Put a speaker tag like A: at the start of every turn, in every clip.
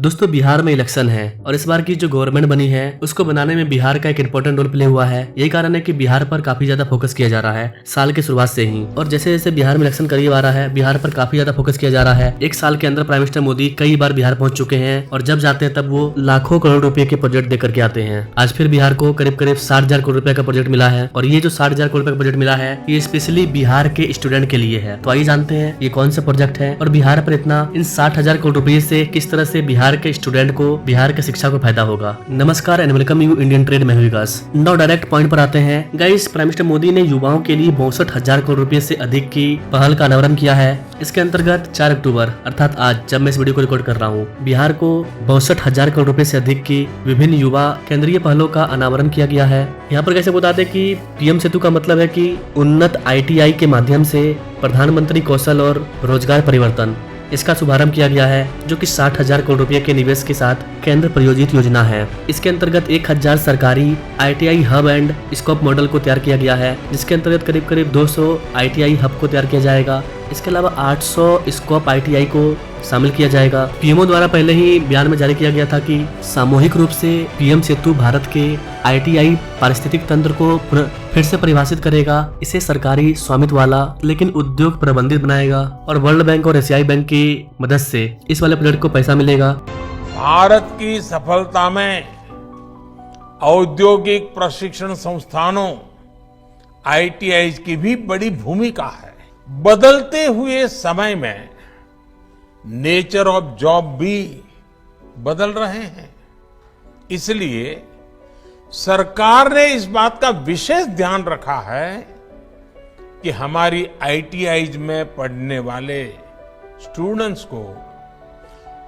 A: दोस्तों बिहार में इलेक्शन है और इस बार की जो गवर्नमेंट बनी है उसको बनाने में बिहार का एक इंपॉर्टेंट रोल प्ले हुआ है। यही कारण है कि बिहार पर काफी ज्यादा फोकस किया जा रहा है साल की शुरुआत से ही। और जैसे जैसे बिहार में इलेक्शन करीब आ रहा है बिहार पर काफी ज्यादा फोकस किया जा रहा है। एक साल के अंदर प्राइम मिनिस्टर मोदी कई बार बिहार पहुंच चुके हैं और जब जाते हैं तब वो लाखों करोड़ रुपए के प्रोजेक्ट देकर के आते हैं। आज फिर बिहार को करीब करीब 60,000 करोड़ रुपए का प्रोजेक्ट मिला है और ये जो 60,000 करोड़ रुपए का प्रोजेक्ट मिला है ये स्पेशली बिहार के स्टूडेंट के लिए है। तो आइए जानते हैं ये कौन सा प्रोजेक्ट है और बिहार पर इतना इन 60,000 करोड़ रुपए से किस तरह से बिहार के स्टूडेंट को बिहार की शिक्षा को फायदा होगा। नमस्कार and welcome you Indian trade में विकास। नाउ डायरेक्ट पॉइंट पर आते हैं। गाइस, प्राइम मिनिस्टर मोदी ने युवाओं के लिए 62,000 करोड़ रुपए से अधिक की पहल का अनावरण किया है। इसके अंतर्गत 4 अक्टूबर अर्थात आज जब मैं इस वीडियो को रिकॉर्ड कर रहा हूँ बिहार को 62,000 करोड़ रुपए से अधिक की विभिन्न युवा केंद्रीय पहलों का अनावरण किया गया है। यहाँ पर कैसे बता दें कि पीएम सेतु का मतलब है कि उन्नत ITI के माध्यम से प्रधानमंत्री कौशल और रोजगार परिवर्तन, इसका शुभारंभ किया गया है जो कि 60,000 करोड़ रुपए के निवेश के साथ केंद्र प्रायोजित योजना है। इसके अंतर्गत 1,000 सरकारी ITI hub and scope model को तैयार किया गया है जिसके अंतर्गत करीब करीब 200 ITI हब को तैयार किया जाएगा। इसके अलावा 800 स्कोप ITI को शामिल किया जाएगा। पीएमओ द्वारा पहले ही बयान में जारी किया गया था कि सामूहिक रूप से पीएम सेतु भारत के ITI पारिस्थितिक तंत्र को फिर से परिभाषित करेगा। इसे सरकारी स्वामित्व वाला लेकिन उद्योग प्रबंधित बनाएगा और वर्ल्ड बैंक और एशियाई बैंक की मदद से इस वाले प्रोजेक्ट को पैसा मिलेगा।
B: भारत की सफलता में औद्योगिक प्रशिक्षण संस्थानों ITI की भी बड़ी भूमिका है। बदलते हुए समय में नेचर ऑफ जॉब भी बदल रहे हैं, इसलिए सरकार ने इस बात का विशेष ध्यान रखा है कि हमारी ITI में पढ़ने वाले स्टूडेंट्स को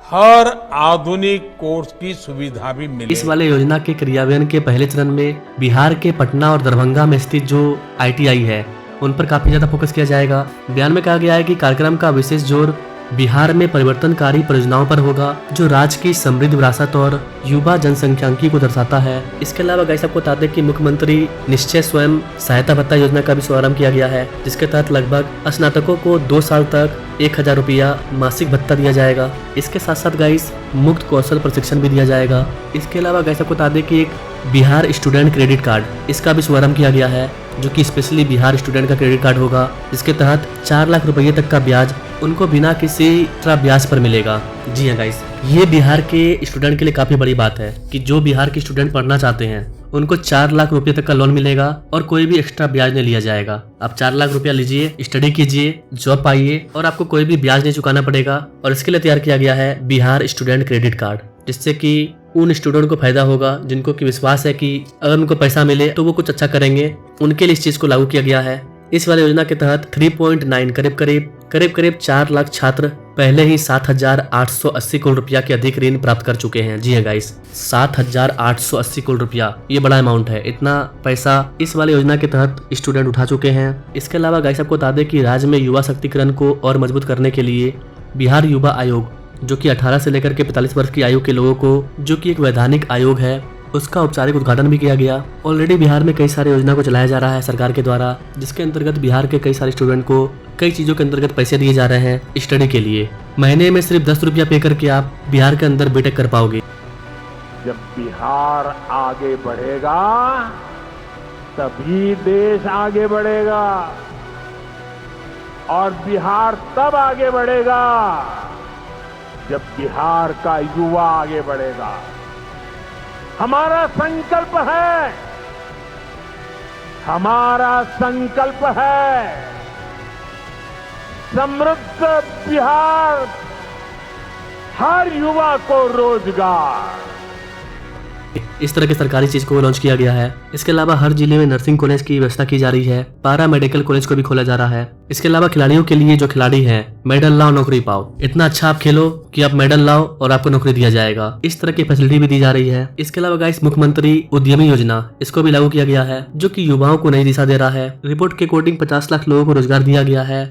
B: हर आधुनिक कोर्स की सुविधा भी मिले।
A: इस वाले योजना के क्रियान्वयन के पहले चरण में बिहार के पटना और दरभंगा में स्थित जो ITI है उन पर काफी ज्यादा फोकस किया जाएगा। बयान में कहा गया है कि कार्यक्रम का विशेष जोर बिहार में परिवर्तनकारी परियोजनाओं पर होगा जो राज्य की समृद्ध विरासत और युवा जनसंख्यांकी को दर्शाता है। इसके अलावा गाइस आपको बता दें कि मुख्यमंत्री निश्चय स्वयं सहायता भत्ता योजना का भी शुभारंभ किया गया है जिसके तहत लगभग स्नातकों को 2 साल तक 1,000 रुपया मासिक भत्ता दिया जाएगा। इसके साथ साथ गाइस मुक्त कौशल प्रशिक्षण भी दिया जाएगा। इसके अलावा गाइस आपको बता दें कि एक बिहार स्टूडेंट क्रेडिट कार्ड इसका भी शुभारंभ किया गया है जो कि स्पेशली बिहार स्टूडेंट का क्रेडिट कार्ड होगा जिसके तहत 4 लाख रुपये तक का ब्याज उनको बिना किसी तरह ब्याज पर मिलेगा। जी हाँ गाइस, ये बिहार के स्टूडेंट के लिए काफी बड़ी बात है कि जो बिहार के स्टूडेंट पढ़ना चाहते हैं उनको 4 लाख रुपए तक का लोन मिलेगा और कोई भी एक्स्ट्रा ब्याज नहीं लिया जाएगा। आप 4 लाख रुपया लीजिए, स्टडी कीजिए, जॉब पाइए और आपको कोई भी ब्याज नहीं चुकाना पड़ेगा। और इसके लिए तैयार किया गया है बिहार स्टूडेंट क्रेडिट कार्ड जिससे कि उन स्टूडेंट को फायदा होगा जिनको की विश्वास है कि अगर उनको पैसा मिले तो वो कुछ अच्छा करेंगे, उनके लिए इस चीज को लागू किया गया है। इस वाली योजना के तहत 3.9 करीब 4 लाख छात्र पहले ही 7,880 करोड़ रुपया के अधिक ऋण प्राप्त कर चुके हैं। जी हाँ गाइस, 7,880 करोड़ रुपया, ये बड़ा अमाउंट है। इतना पैसा इस वाली योजना के तहत स्टूडेंट उठा चुके हैं। इसके अलावा गाइस आपको बता दें कि राज्य में युवा शक्तिकरण को और मजबूत करने के लिए बिहार युवा आयोग जो कि 18 से लेकर के 45 वर्ष की आयु के लोगों को, जो कि एक वैधानिक आयोग है, उसका औपचारिक उद्घाटन भी किया गया। ऑलरेडी बिहार में कई सारे योजना को चलाया जा रहा है सरकार के द्वारा जिसके अंतर्गत बिहार के कई सारे स्टूडेंट को कई चीजों के अंतर्गत पैसे दिए जा रहे हैं स्टडी के लिए। महीने में सिर्फ 10 रुपया पे करके आप बिहार के अंदर बीटेक कर पाओगे।
C: जब बिहार आगे बढ़ेगा तभी देश आगे बढ़ेगा और बिहार तब आगे बढ़ेगा जब बिहार का युवा आगे बढ़ेगा। हमारा संकल्प है समृद्ध बिहार, हर युवा को रोजगार।
A: इस तरह की सरकारी चीज को लॉन्च किया गया है। इसके अलावा हर जिले में नर्सिंग कॉलेज की व्यवस्था की जा रही है। पारा मेडिकल कॉलेज को भी खोला जा रहा है। इसके अलावा खिलाड़ियों के लिए जो खिलाड़ी हैं मेडल लाओ नौकरी पाओ, इतना अच्छा आप खेलो कि आप मेडल लाओ और आपको नौकरी दिया जाएगा। इस तरह की फैसिलिटी भी दी जा रही है। इसके अलावा गाइस मुख्यमंत्री उद्यमी योजना इसको भी लागू किया गया है जो कि युवाओं को नई दिशा दे रहा है। रिपोर्ट के अकॉर्डिंग 50 लाख लोगों को रोजगार दिया गया है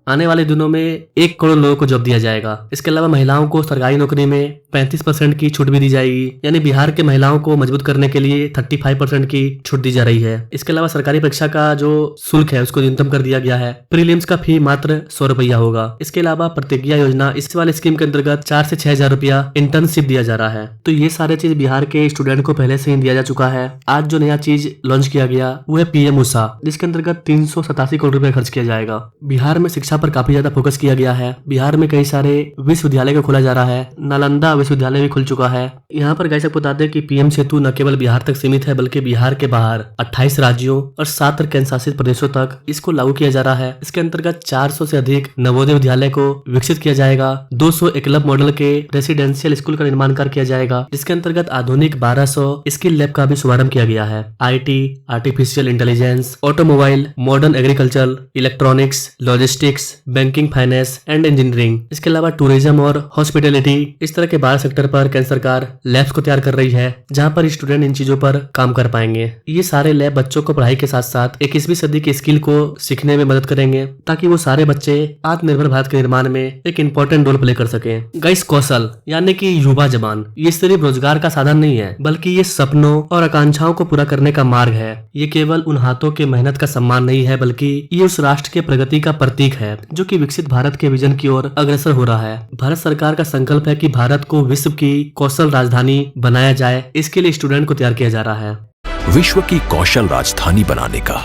A: आने वाले दिनों में 1 करोड़ लोगों को जॉब दिया जाएगा। इसके अलावा महिलाओं को सरकारी नौकरी में 35% की छूट भी दी जाएगी, यानी बिहार के महिलाओं को मजबूत करने के लिए 35% की छूट दी जा रही है। इसके अलावा सरकारी परीक्षा का जो शुल्क है उसको न्यूनतम कर दिया गया है। प्रीलिम्स का फी मात्र 100 रुपया होगा। इसके अलावा प्रतिज्ञा योजना, इस वाले स्कीम के अंतर्गत 4 से 6 हजार रुपया इंटर्नशिप दिया जा रहा है। तो ये सारे चीज बिहार के स्टूडेंट को पहले से ही दिया जा चुका है। आज जो नया चीज लॉन्च किया गया वो है पीएम उषा, जिसके अंतर्गत 387 करोड़ रुपए खर्च किया जाएगा। बिहार में शिक्षा पर काफी ज्यादा फोकस किया गया है। बिहार में कई सारे विश्वविद्यालय को खोला जा रहा है। नालंदा विश्वविद्यालय भी खुल चुका है। यहाँ पर गाइस आपको बता दें कि पीएम सेतु न केवल बिहार तक सीमित है, बल्कि बिहार के बाहर 28 राज्यों और 7 केंद्र शासित प्रदेशों तक इसको लागू किया जा रहा है। इसके अंतर्गत 400 से अधिक नवोदय विद्यालय को विकसित किया जाएगा। 200 एकलव्य मॉडल के रेसिडेंशियल स्कूल का निर्माण कार्य किया जाएगा, जिसके अंतर्गत आधुनिक 1200 स्किल लैब का भी शुभारंभ किया गया है। IT, artificial intelligence, automobile, modern agriculture, electronics, logistics, banking, finance and engineering, इसके अलावा टूरिज्म और हॉस्पिटैलिटी, इस तरह के 12 सेक्टर पर केंद्र सरकार लैब्स को तैयार कर रही है, जहां पर स्टूडेंट इन चीजों पर काम कर पाएंगे। ये सारे लैब बच्चों को पढ़ाई के साथ साथ 21वीं सदी की स्किल को सीखने में मदद करेंगे, ताकि वो सारे बच्चे आत्मनिर्भर भारत के निर्माण में एक इंपॉर्टेंट रोल प्ले कर सके। गाइस, कौशल यानी कि युवा जवान, ये सिर्फ रोजगार का साधन नहीं है, बल्कि ये सपनों और आकांक्षाओं को पूरा करने का मार्ग है। ये केवल उन हाथों के मेहनत का सम्मान नहीं है, बल्कि ये उस राष्ट्र के प्रगति का प्रतीक है जो कि विकसित भारत के विजन की ओर अग्रसर हो रहा है। भारत सरकार का संकल्प है कि भारत को विश्व की कौशल राजधानी बनाया जाए। इसके लिए स्टूडेंट को तैयार किया जा रहा है।
D: विश्व की कौशल राजधानी बनाने का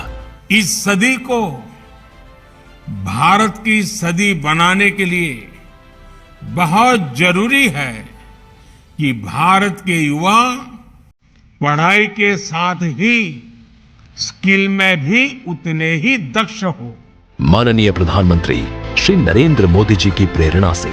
B: इस सदी को भारत की सदी बनाने के लिए बहुत जरूरी है कि भारत के युवा पढ़ाई के साथ ही स्किल में भी उतने ही दक्ष हो।
D: माननीय प्रधानमंत्री श्री नरेंद्र मोदी जी की प्रेरणा से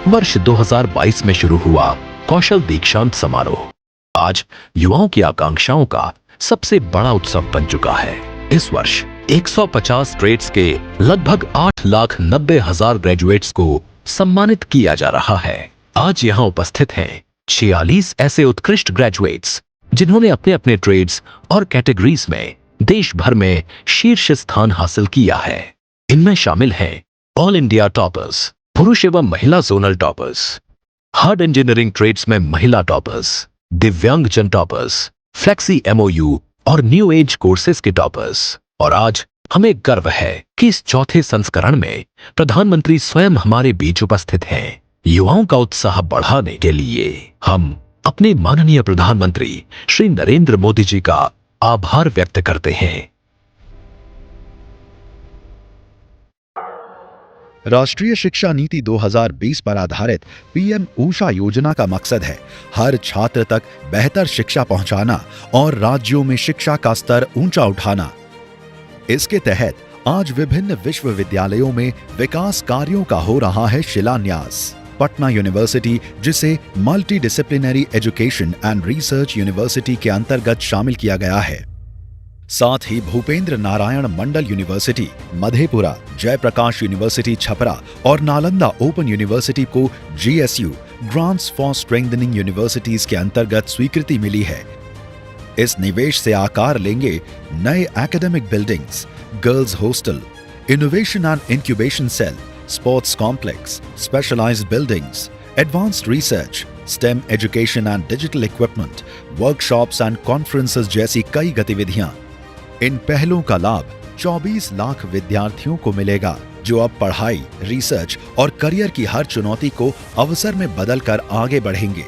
D: वर्ष 2022 में शुरू हुआ कौशल दीक्षांत समारोह आज युवाओं की आकांक्षाओं का सबसे बड़ा उत्सव बन चुका है। इस वर्ष 150 ट्रेड्स के लगभग 8,90,000 ग्रेजुएट्स को सम्मानित किया जा रहा है। आज यहाँ उपस्थित हैं 46 ऐसे उत्कृष्ट ग्रेजुएट्स जिन्होंने अपने अपने ट्रेड्स और कैटेगरीज में देश भर में शीर्ष स्थान हासिल किया है। इनमें शामिल हैं ऑल इंडिया टॉपर्स, पुरुष एवं महिला zonal toppers, hard engineering trades में महिला टॉपर्स, दिव्यांग जन टॉपर्स, फ्लेक्सी एमओयू और न्यू एज कोर्सेज के टॉपर्स। और आज हमें गर्व है कि इस चौथे संस्करण में प्रधानमंत्री स्वयं हमारे बीच उपस्थित हैं। युवाओं का उत्साह बढ़ाने के लिए हम अपने माननीय प्रधानमंत्री श्री नरेंद्र मोदी जी का आभार व्यक्त करते हैं।
E: राष्ट्रीय शिक्षा नीति 2020 पर आधारित पीएम ऊषा योजना का मकसद है हर छात्र तक बेहतर शिक्षा पहुंचाना और राज्यों में शिक्षा का स्तर ऊंचा उठाना। इसके तहत आज विभिन्न विश्वविद्यालयों में विकास कार्यों का हो रहा है शिलान्यास। पटना यूनिवर्सिटी, जिसे multi disciplinary education and research university के अंतर्गत शामिल किया गया है, साथ ही भूपेंद्र नारायण मंडल यूनिवर्सिटी, मधेपुरा, जयप्रकाश यूनिवर्सिटी छपरा और नालंदा ओपन यूनिवर्सिटी को GSU grants for strengthening universities के अंतर्गत स्वीकृति मिली है। इस निवेश से आकार लेंगे नए academic buildings, girls hostel, innovation and incubation cell, sports complex, specialised buildings, advanced research, STEM education and digital equipment, workshops and conferences जैसी कई गतिविधियां। इन पहलों का लाभ 24 लाख विद्यार्थियों को मिलेगा, जो अब पढ़ाई, रिसर्च और करियर की हर चुनौती को अवसर में बदलकर आगे बढ़ेंगे।